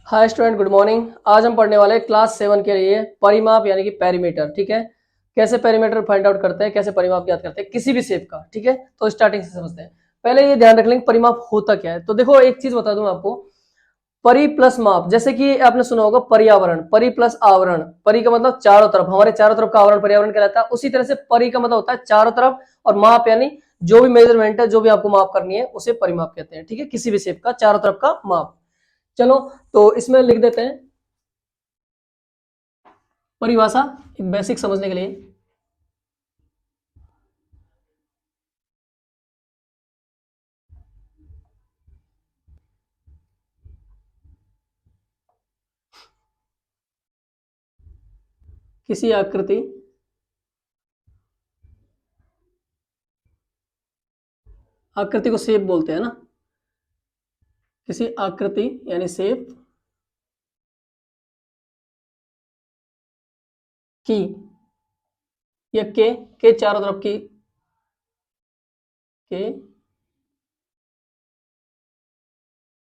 Hi student, good morning. आज हम पढ़ने वाले हैं क्लास 7 के लिए परिमाप यानी कि पेरीमीटर। ठीक है, कैसे पेरीमीटर फाइंड आउट करते हैं, कैसे परिमाप ज्ञात करते हैं किसी भी शेप का। ठीक है, तो स्टार्टिंग से समझते हैं। पहले ये ध्यान रख लेंगे परिमाप होता क्या है। तो देखो, एक चीज बता दूं आपको, परि प्लस माप। जैसे कि आपने सुना होगा पर्यावरण, परि प्लस आवरण। परि का मतलब चारों तरफ, हमारे चारों तरफ का आवरण पर्यावरण कहलाता है। उसी तरह से परि का मतलब होता है चारों तरफ, और माप यानी जो भी मेजरमेंट है, जो भी आपको माप करनी है उसे परिमाप कहते हैं। ठीक है, किसी भी शेप का चारों तरफ का माप। चलो, तो इसमें लिख देते हैं परिभाषा, एक बेसिक समझने के लिए। किसी आकृति आकृति को शेप बोलते हैं ना। किसी आकृति यानी शेप की, या के चारों तरफ की, के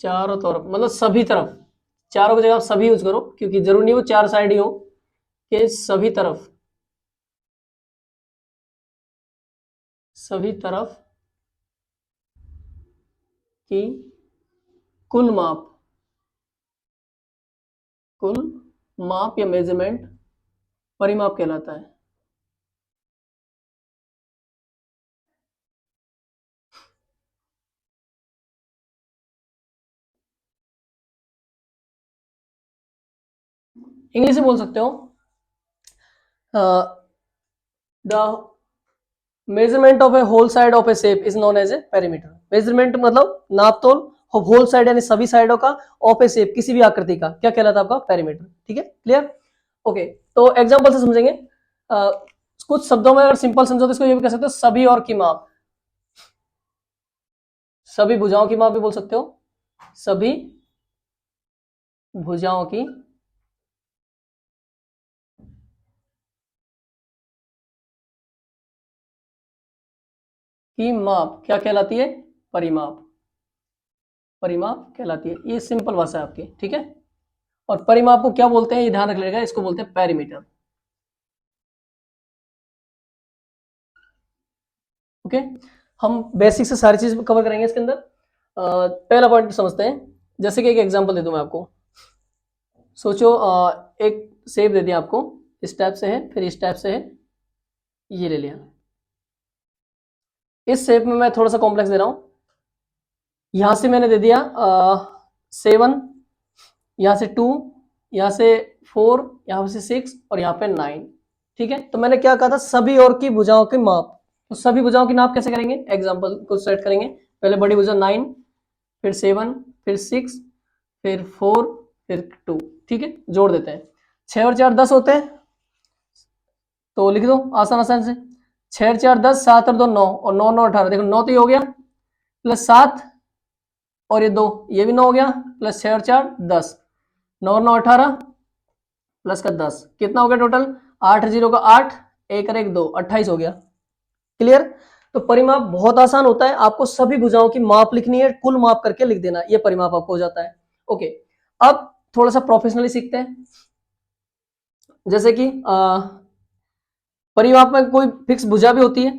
चारों तरफ मतलब सभी तरफ। चारों की जगह आप सभी यूज करो, क्योंकि जरूरी नहीं वो चार साइड ही हो। के सभी तरफ, सभी तरफ की कुल माप, कुल माप या मेजरमेंट परिमाप कहलाता है। इंग्लिश में बोल सकते हो, the measurement of a whole side of a shape is known as a perimeter. Measurement मतलब नाप तोल, होल साइड यानी सभी साइडों का, ऑफ ए शेप किसी भी आकृति का, क्या कहलाता है आपका? पेरीमीटर। ठीक है, क्लियर? ओके, तो एग्जांपल से समझेंगे। अ, कुछ शब्दों में अगर सिंपल समझो तो इसको ये भी कह सकते हो, सभी और की माप। सभी भुजाओं की माप भी बोल सकते हो, सभी भुजाओं की माप क्या कहलाती है? परिमाप। परिमाप कहलाती है। ये सिंपल भाषा है आपकी। ठीक है, और परिमाप को क्या बोलते हैं ये ध्यान रख लेगा, इसको बोलते हैं पेरीमीटर। ओके, हम बेसिक से सारी चीज कवर करेंगे इसके अंदर। पहला पॉइंट समझते हैं। जैसे कि एक एग्जांपल दे दूं मैं आपको। सोचो, एक शेप दे दिया आपको, इस टाइप से है, फिर इस टाइप से है, ये ले लिया। इस शेप में मैं थोड़ा सा कॉम्प्लेक्स दे रहा हूं। यहां से मैंने दे दिया 7, यहाँ से 2, यहाँ से 4, यहाँ से 6 और यहाँ पे 9। ठीक है, तो मैंने क्या कहा था? सभी और की भुजाओं के माप। तो सभी भुजाओं की नाप कैसे करेंगे? एग्जांपल को सेट करेंगे। पहले बड़ी भुजा 9, फिर 7, फिर 6, फिर 4, फिर 2। ठीक है, जोड़ देते हैं। 6 और 4 10 होते हैं, तो लिख दो आसान आसान से। 6 और 4 10, 7 और 2 9, और 9 9 18। देखो 9 तो ये हो गया, प्लस 7 और ये 2, ये भी 9 हो गया, प्लस 6 और 4 10, 9 और 9 18, प्लस का 10, कितना हो गया टोटल? 8 0 का 8, 1 और 1 2, 28 हो गया। क्लियर? तो परिमाप बहुत आसान होता है, आपको सभी भुजाओं की माप लिखनी है, कुल माप करके लिख देना, ये परिमाप आपको हो जाता है। ओके, अब थोड़ा सा प्रोफेशनली सीखते हैं। जैसे कि परिमाप में कोई फिक्स भुजा भी होती है,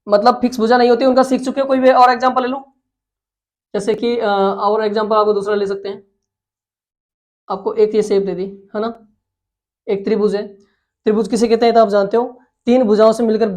मतलब फिक्स भुजा नहीं होती, उनका सीख चुके हो। कोई भी और एग्जांपल ले लो। जैसे कि और एग्जांपल आपको दूसरा ले सकते हैं। आपको एक ये शेप दे दी है ना, एक त्रिभुज है। त्रिभुज किसे कहते हैं तो आप जानते हो, तीन भुजाओं से मिलकर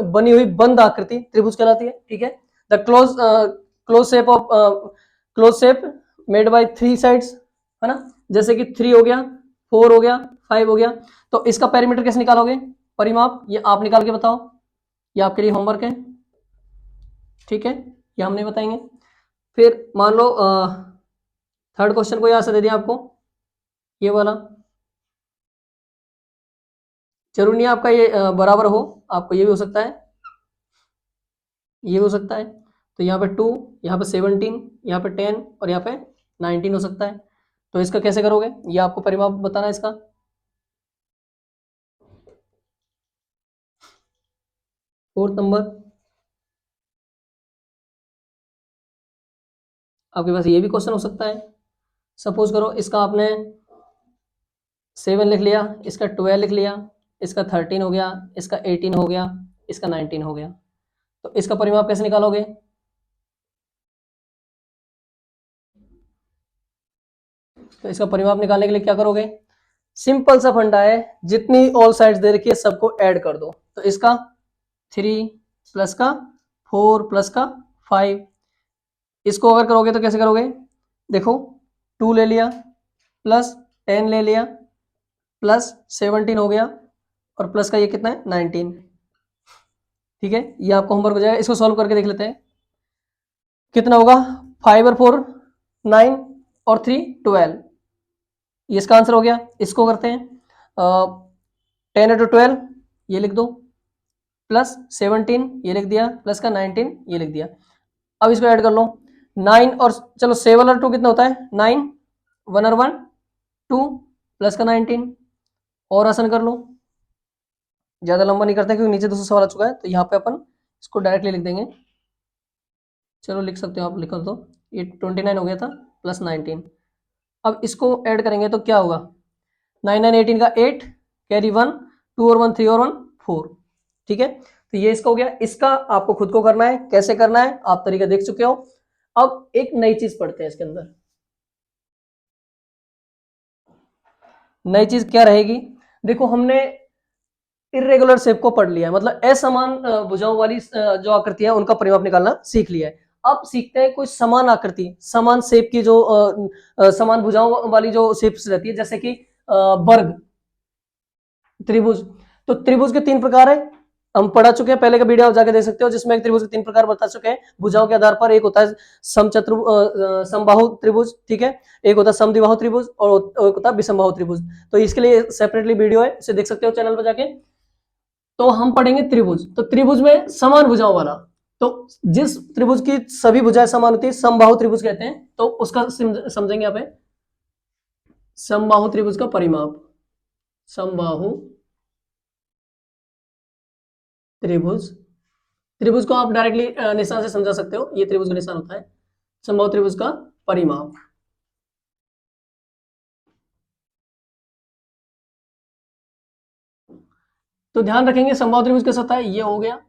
बनी हुई बंद आकृति त्रिभुज कहलाती है। ठीक है, the close shape of close shape made by three sides, है ना। जैसे कि 3 हो गया, 4 हो गया, 5 हो गया। तो इसका पेरीमीटर कैसे निकालोगे? परिमाप ये आप निकाल के बताओ, ये आपके लिए होमवर्क है। ठीक है, ये हम नहीं बताएंगे। फिर मान लो थर्ड क्वेश्चन को यहां से दे दिया आपको, ये वाला। जरूरी नहीं आपका ये बराबर हो, आपको ये भी हो सकता है, ये भी हो सकता है। तो यहाँ पे 2, यहाँ पे 17, यहाँ पे 10 और यहाँ पे 19 हो सकता है। तो इसका कैसे करोगे, ये आपको परिमाप बताना है इसका। फोर्थ नंबर, आपके पास ये भी क्वेश्चन हो सकता है। सपोज करो इसका आपने 7 लिख लिया, इसका 12 लिख लिया, इसका 13 हो गया, इसका 18 हो गया, इसका 19 हो गया। तो इसका परिमाप कैसे निकालोगे? तो इसका परिमाप निकालने के लिए क्या करोगे? सिंपल सा फंडा है, जितनी ऑल साइड्स दे रखी है सबको ऐड कर दो। तो इसका 3 प्लस का 4 प्लस का 5, इसको अगर करोगे तो कैसे करोगे? देखो 2 ले लिया प्लस 10 ले लिया प्लस 17 हो गया और प्लस का ये कितना है 19। ठीक है, ये आपको होमवर्क हो जाएगा। इसको सॉल्व करके देख लेते हैं कितना होगा। 5 और 4 9 और 3 12, ये इसका आंसर हो गया। इसको करते हैं 10 इंटू 12 ये लिख दो प्लस 17 ये लिख दिया प्लस का 19 ये लिख दिया। अब इसको ऐड कर लो 9 और चलो 7 और 2 कितना होता है 9, 1 और 1 2 प्लस का 19 और आसान कर लो। ज्यादा लंबा नहीं करते क्योंकि नीचे दूसरा सवाल आ चुका है, तो यहाँ पे अपन इसको डायरेक्टली लिख देंगे। चलो लिख सकते हो आप, लिख दो। ये 29 हो गया था प्लस 19। अब इसको ऐड करेंगे तो क्या होगा 9 9 18 का 8 कैरी 1 2 और 1 3 और 1 4। ठीक है, तो ये इसका हो गया। इसका आपको खुद को करना है, कैसे करना है आप तरीका देख चुके हो। अब एक नई चीज पढ़ते हैं इसके अंदर। नई चीज क्या रहेगी? देखो हमने इरेगुलर शेप को पढ़ लिया है, मतलब असमान भुजाओं वाली जो आकृति है उनका परिमाप निकालना सीख लिया है। अब सीखते हैं कोई समान आकृति, समान शेप की जो समान भुजाओं वाली जो शेप्स रहती है, जैसे कि वर्ग, त्रिभुज। तो त्रिभुज के 3 प्रकार है, हम पढ़ा चुके हैं, पहले का वीडियो आप जाके देख सकते हो जिसमें एक त्रिभुज के 3 प्रकार बता चुके हैं भुजाओं के आधार पर। एक होता है समबाहु त्रिभुज, ठीक है, एक होता है समद्विबाहु त्रिभुज और एक होता है विषमबाहु त्रिभुज। तो इसके लिए सेपरेटली वीडियो है, उसे देख सकते हो चैनल पर जाके। तो हम पढ़ेंगे त्रिभुज। तो त्रिभुज में समान भुजाओं वाला, तो जिस त्रिभुज की सभी भुजाएं समान होती है समबाहु त्रिभुज कहते हैं। तो उसका समझेंगे यहाँ पे समबाहु त्रिभुज का परिमाप। समबाहु त्रिभुज, त्रिभुज को आप डायरेक्टली निशान से समझा सकते हो, ये त्रिभुज का निशान होता है। समबाहु त्रिभुज का परिमाप, तो ध्यान रखेंगे समबाहु त्रिभुज कैसा होता है, ये हो गया।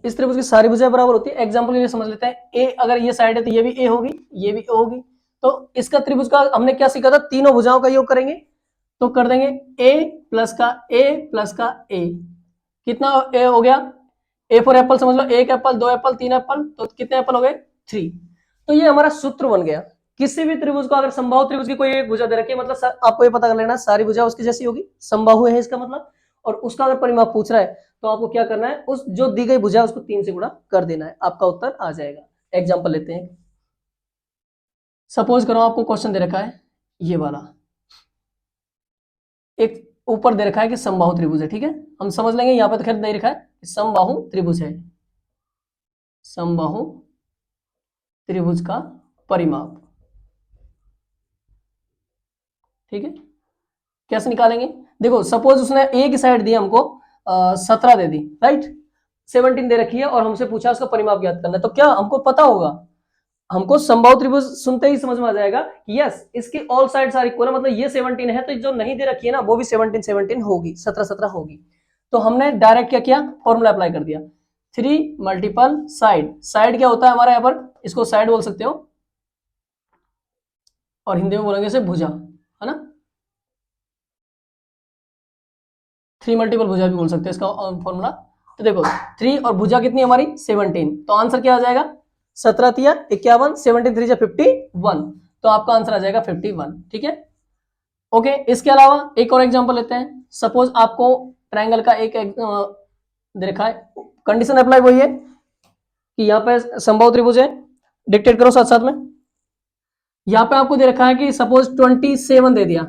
इस त्रिभुज की सारी भुजाएं बराबर होती है। एग्जांपल के लिए समझ लेते हैं, ए अगर ये साइड है तो ये भी ए होगी, ये भी ए होगी। तो इसका त्रिभुज का हमने क्या सीखा था, तीनों भुजाओं का योग करेंगे। तो कर देंगे ए प्लस का ए प्लस का ए, कितना ए हो गया, ए फॉर एप्पल समझ लो, एक एप्पल, 2 एप्पल, 3 एप्पल, तो कितने एप्पल हो गए 3। तो ये हमारा सूत्र बन गया। किसी भी त्रिभुज को अगर समबाहु त्रिभुज की कोई एक भुजा दे रखी है, मतलब आपको ये पता कर लेना सारी भुजा उसकी जैसी होगी, समबाहु है इसका मतलब, और उसका अगर परिमाप पूछ रहा है तो आपको क्या करना है, उस जो दी गई भुजा उसको 3 से गुणा कर देना है, आपका उत्तर आ जाएगा। एग्जाम्पल लेते हैं, सपोज करो आपको क्वेश्चन दे रखा है ये वाला, एक ऊपर दे रखा है कि समबाहु त्रिभुज है, ठीक है, हम समझ लेंगे यहाँ पे तो खैर नहीं रखा है, समबाहु त्रिभुज है, समबाहु त्रिभुज का परिमाप। ठीक है, कैसे निकालेंगे? देखो सपोज उसने ए की साइड दी हमको 17 दे दी, राइट, 17 दे रखी है और हमसे पूछा उसका परिमाप ज्ञात करना है, तो क्या हमको पता होगा, हमको समबाहु त्रिभुज सुनते ही समझ में आ जाएगा कि यस इसकी ऑल साइड्स आर इक्वल है, मतलब ये 17 है तो जो नहीं दे रखी है ना वो भी 17 17 होगी, 17 17 होगी। तो हमने डायरेक्ट क्या किया, फॉर्मूला अप्लाई कर दिया, 3 मल्टीपल साइड। साइड क्या होता है हमारा, यहाँ पर इसको साइड बोल सकते हो और हिंदी में बोलेंगे इसे भुजा, है ना, 3 मल्टीपल भुजा भी बोल सकते हैं इसका फॉर्मूला। तो देखो 3 और भुजा कितनी हमारी 17, तो आंसर क्या आ जाएगा 17 तिया 51, 17 3 51, तो आपका आंसर आ जाएगा 51। ठीक है, ओके। इसके अलावा एक और एग्जांपल लेते हैं। सपोज आपको ट्रायंगल का एक दे रखा है, कंडीशन अप्लाई वही है कि यहाँ पे समबाहु त्रिभुज है, डिक्टेट करो साथ साथ में। यहाँ पे आपको दे रखा है कि सपोज 27 दे दिया,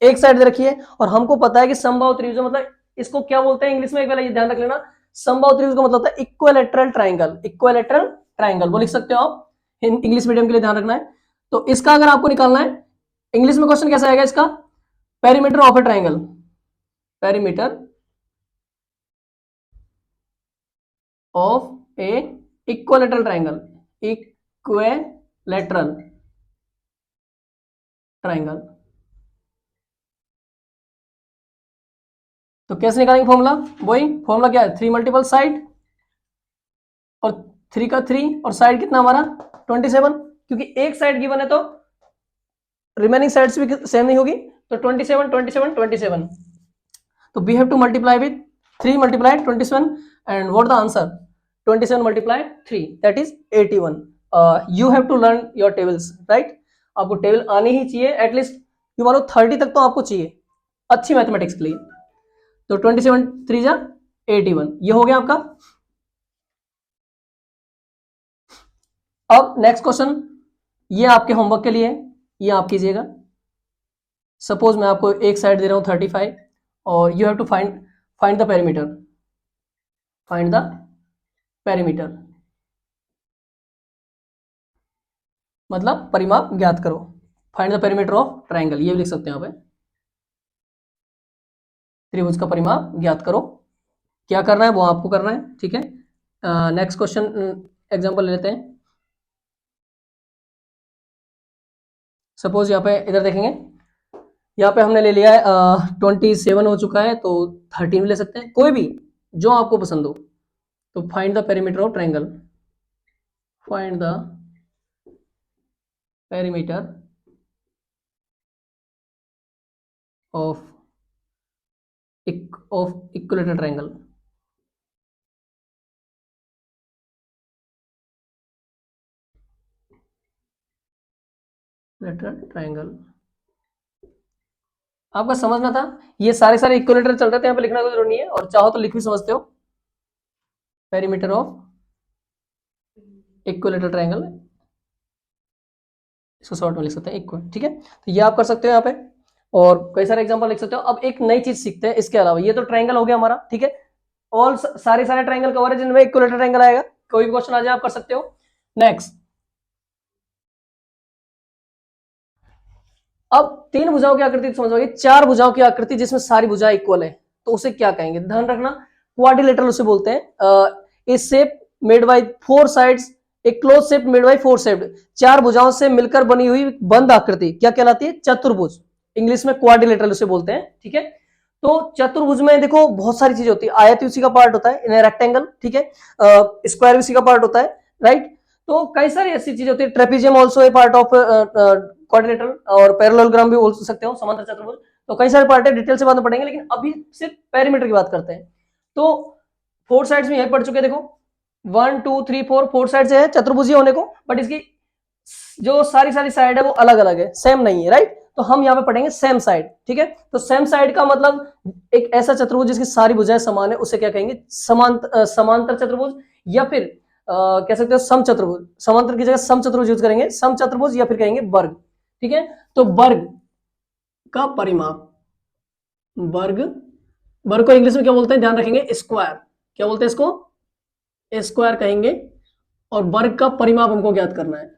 एक साइड दे रखी है और हमको पता है कि समबाहु त्रिभुज मतलब इसको क्या बोलते हैं इंग्लिश में, एक बार ये ध्यान रख लेना, समबाहु त्रिभुज का मतलब होता है इक्विलैटरल ट्रायंगल। इक्विलैटरल ट्रायंगल वो लिख सकते हो आप, इंग्लिश मीडियम के लिए ध्यान रखना है। तो इसका अगर आपको निकालना है इंग्लिश में क्वेश्चन कैसा आएगा इसका, perimeter of A triangle, perimeter of A equilateral triangle, equilateral triangle. तो कैसे निकालेंगे फॉर्मूला? वही फॉर्मूला क्या है, 3 मल्टीपल साइड और 3 का 3 और साइड कितना हमारा 27, क्योंकि एक साइड गिवन है तो रिमेनिंग साइड्स भी सेम नहीं होगी, तो 27 27 27। तो we have to multiply with 3 multiply 27 and what the answer 27 multiply 3 that is 81। You have to learn your tables right, आपको टेबल आनी ही चाहिए एटलीस्ट, यू मानो 30 तक तो आपको चाहिए अच्छी मैथमेटिक्स के लिए। तो 27 3 जा 81, ये हो गया आपका। अब नेक्स्ट क्वेश्चन, ये आपके होमवर्क के लिए है, ये आप कीजिएगा। सपोज मैं आपको एक साइड दे रहा हूं 35 और you have to find the perimeter, find the perimeter मतलब परिमाप ज्ञात करो, find the perimeter of triangle, ये भी लिख सकते हैं यहाँ पे, त्रिभुज का परिमाप ज्ञात करो। क्या करना है वो आपको करना है, ठीक है। नेक्स्ट क्वेश्चन एग्जांपल लेते हैं। सपोज यहाँ पे इधर देखेंगे, यहाँ पे हमने ले लिया है 27 हो चुका है, तो 13 भी ले सकते हैं, कोई भी जो आपको पसंद हो। तो find the perimeter of triangle, find the perimeter of equilateral triangle. Triangle आपका समझना था, ये सारे इक्विलैटरल चल रहे थे, यहाँ पे लिखना कोई जरूरत नहीं है, और चाहो तो लिख भी समझते हो। पेरीमीटर ऑफ इक्विलैटरल ट्राइंगल, इसको शॉर्ट में लिख सकते हैं इक्वल, ठीक है। तो ये आप कर सकते हो यहाँ पे, और कई सारे एग्जांपल लिख सकते हो। अब एक नई चीज सीखते हैं इसके अलावा, ये तो ट्राइंगल हो गया हमारा, ठीक है। ऑल सारे ट्राइंगल कवर है जिनमें इक्विलैटरल ट्राइंगल आएगा, कोई भी क्वेश्चन आ जाए आप कर सकते हो। नेक्स्ट, अब 3 भुजाओं की आकृति समझोगे, 4 भुजाओं की आकृति जिसमें सारी भुजाएं इक्वल है, तो उसे क्या कहेंगे? ध्यान रखना, क्वाड्रिलेटरल उसे बोलते हैं। A shape made by 4 sides, एक close shape made by 4 side, 4 भुजाओं से मिलकर बनी हुई बंद आकृति क्या कहलाती है? चतुर्भुज। इंग्लिश में क्वाड्रिलेटरल उसे बोलते हैं, ठीक है। तो चतुर्भुज में देखो बहुत सारी चीजें होती है, आयत उसी का पार्ट होता है, रेक्टेंगल, ठीक है, स्क्वायर उसी का पार्ट होता है, राइट। तो कई सारी ऐसी चीजें होती है, trapezium also a part of quadrilateral, और पैरेललोग्राम भी बोल सकते हो, समांतर चतुर्भुज। तो कई सारे पार्ट है, डिटेल से बाद में पढ़ेंगे, लेकिन अभी सिर्फ पेरीमीटर की बात करते हैं। तो 4 साइड्स में यही पढ़ चुके, देखो 1 2 3 4 4 साइड से है चतुर्भुज होने को, बट इसकी जो सारी साइड है वो अलग अलग है, सेम नहीं है, राइट। तो हम यहाँ पे पढ़ेंगे सेम साइड, ठीक है। तो सेम साइड का मतलब एक ऐसा चतुर्भुज जिसकी सारी भुजाएं समान है, उसे क्या कहेंगे? समांतर चतुर्भुज, या फिर कह सकते हो सम चतुर्भुज। समांतर की जगह सम चतुर्भुज यूज करेंगे, सम चतुर्भुज, या फिर कहेंगे वर्ग, ठीक है। तो वर्ग का परिमाप, वर्ग को इंग्लिश में क्या बोलते हैं? ध्यान रखेंगे, स्क्वायर। क्या बोलते हैं इसको? स्क्वायर कहेंगे। और वर्ग का परिमाप हमको ज्ञात करना है।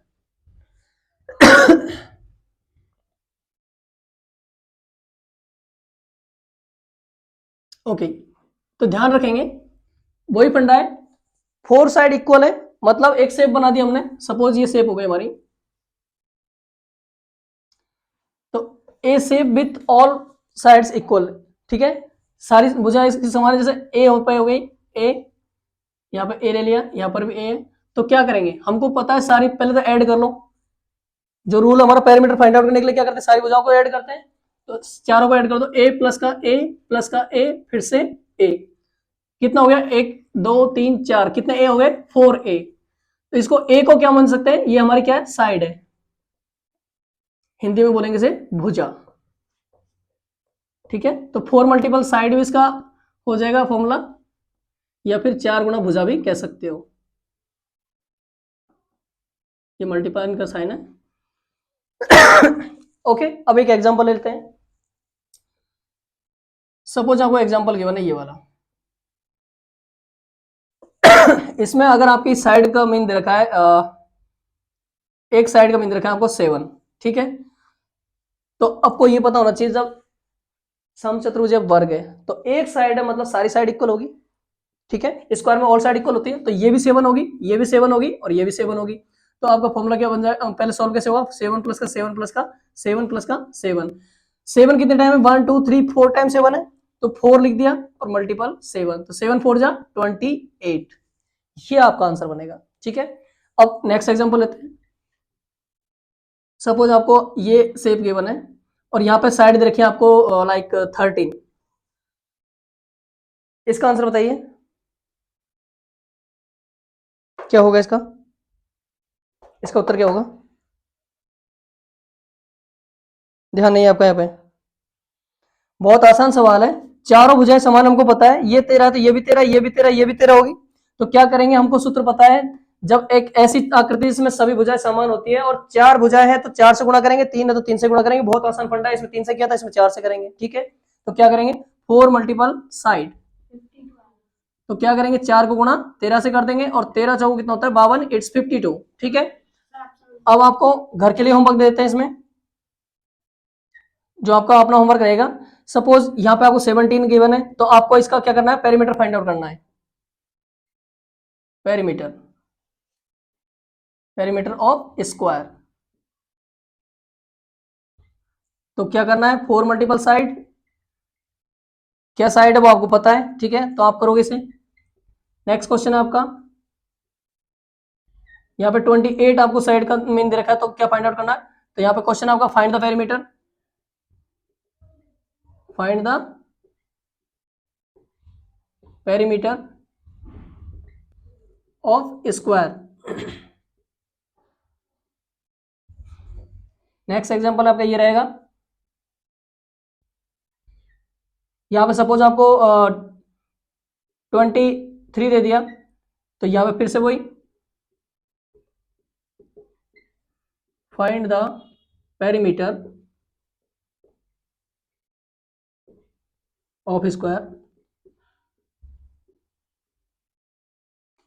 ओके, तो ध्यान रखेंगे वही फंडा है, 4 साइड इक्वल है, मतलब एक शेप बना दी हमने, सपोज ये शेप हो गई हमारी, तो a shape with all sides equal, ठीक है। सारी भुजाएं इसकी समान है, जैसे ए हो गई ए, यहाँ पे ए ले लिया, यहाँ पर भी ए है, तो क्या करेंगे? हमको पता है सारी, पहले तो ऐड कर लो, जो रूल हमारा पैरामीटर फाइंड आउट करने के लिए क्या करते हैं? सारी भुजाओं को ऐड करते हैं, तो चारों को ऐड कर दो, ए प्लस का ए प्लस का ए फिर से ए, कितना हो गया? 1 2 3 4, कितने ए हो गए? 4a। तो इसको ए को क्या मान सकते हैं? ये हमारी क्या है? साइड है, हिंदी में बोलेंगे इसे भुजा, ठीक है। तो 4 मल्टीपल साइड भी इसका हो जाएगा फॉर्मूला, या फिर 4 गुना भुजा भी कह सकते हो, ये मल्टीप्लाई का साइन है। ओके, अब एक एग्जांपल लेते हैं। सपोज आपको एग्जांपल गिवन है ये वाला, इसमें अगर आपकी साइड का मीन दे रखा है, एक साइड का मीन दे रखा है आपको 7, ठीक है। तो आपको ये पता होना चाहिए, जब समचतुर्भुज वर्ग है तो एक साइड है, मतलब सारी साइड इक्वल होगी, ठीक है। स्क्वायर में ऑल साइड इक्वल होती है, तो ये भी 7 होगी, ये भी 7 होगी, और ये भी 7 होगी। तो आपका फॉर्मूला क्या बन जाए, पहले सॉल्व कैसे हुआ, 7 प्लस का 7 प्लस का 7 प्लस का 7, 7 कितने टाइम है, 1 2 3 4 टाइम 7 है, तो 4 लिख दिया और मल्टीपल 7, तो 7 4 जा 28, ये आपका आंसर बनेगा। ठीक है, अब नेक्स्ट एग्जांपल लेते हैं। सपोज आपको ये शेप गिवन है और यहाँ पे साइड दे रखी है आपको लाइक 13, इसका आंसर बताइए क्या होगा, इसका उत्तर क्या होगा, ध्यान नहीं आपका यहाँ पे, बहुत आसान सवाल है, चारों भुजाएं समान हमको पता है, ये 13 तो ये भी 13, ये भी 13, ये भी 13 होगी, तो क्या करेंगे, हमको सूत्र पता है, जब एक ऐसी आकृति जिसमें सभी भुजाएं समान होती है और 4 भुजाएं हैं तो 4 से गुणा करेंगे, 3 है तो 3 से गुणा करेंगे, बहुत आसान फंडा है, इसमें 3 से किया था, इसमें 4 से करेंगे। ठीक है, तो क्या करेंगे, 4 मल्टीपल साइड, तो क्या करेंगे, 4 को गुणा 13 से कर देंगे और 13 चौको कितना होता है 52, इट्स 52। ठीक है, अब आपको घर के लिए होमवर्क देते हैं, इसमें जो आपका अपना होमवर्क रहेगा, सपोज यहाँ पे आपको 17 गिवन है, तो आपको इसका क्या करना है, पेरीमीटर फाइंड आउट करना है, पेरीमीटर ऑफ स्क्वायर, तो क्या करना है, 4 मल्टीपल साइड, क्या साइड है वो आपको पता है। ठीक है, तो आप करोगे इसे। नेक्स्ट क्वेश्चन है आपका, यहाँ पे 28 आपको साइड का मीन दे रखा है, तो क्या फाइंड आउट करना है, तो यहाँ पे क्वेश्चन आपका find the perimeter, find the perimeter of square. Next example आपका ये रहेगा, यहाँ पे सपोज आपको 23 दे दिया, तो यहाँ पे फिर से वही find the perimeter of square.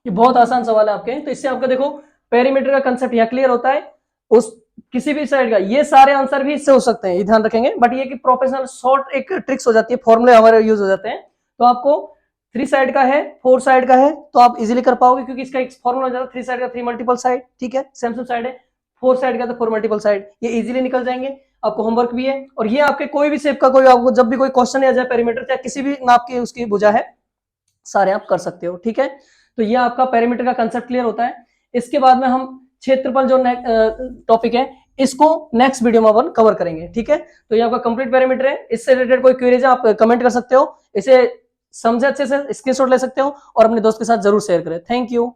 ये बहुत आसान सवाल है आपके, तो इससे आपका देखो पेरीमीटर का कंसेप्ट यहाँ क्लियर होता है, उस किसी भी साइड का, ये सारे आंसर भी इससे हो सकते हैं, ये ध्यान रखेंगे, बट ये कि प्रोफेशनल शॉर्ट एक ट्रिक्स हो जाती है, फॉर्मूले हमारे यूज हो जाते हैं, तो आपको 3 साइड का है 4 साइड का है तो आप इजीली कर पाओगे, क्योंकि इसका एक फॉर्मूला हो जाता है 3 साइड का 3 मल्टीपल साइड। ठीक है, सेम साइड है, 4 साइड का तो 4 मल्टीपल साइड, ये इजीली निकल जाएंगे। आपको होमवर्क भी है, और ये आपके कोई भी शेप का कोई आपको जब भी कोई क्वेश्चन आ जाए पेरीमीटर चाहे किसी भी नाप की उसकी भुजा है, सारे आप कर सकते हो। ठीक है, तो ये आपका पेरीमीटर का कंसेप्ट क्लियर होता है। इसके बाद में हम क्षेत्रफल जो टॉपिक है इसको नेक्स्ट वीडियो में अपन कवर करेंगे। ठीक है, तो ये आपका कंप्लीट पेरीमीटर है, इससे रिलेटेड कोई क्वेरीज है आप कमेंट कर सकते हो, इसे समझे अच्छे से स्क्रीनशॉट ले सकते हो और अपने दोस्त के साथ जरूर शेयर करें। Thank you.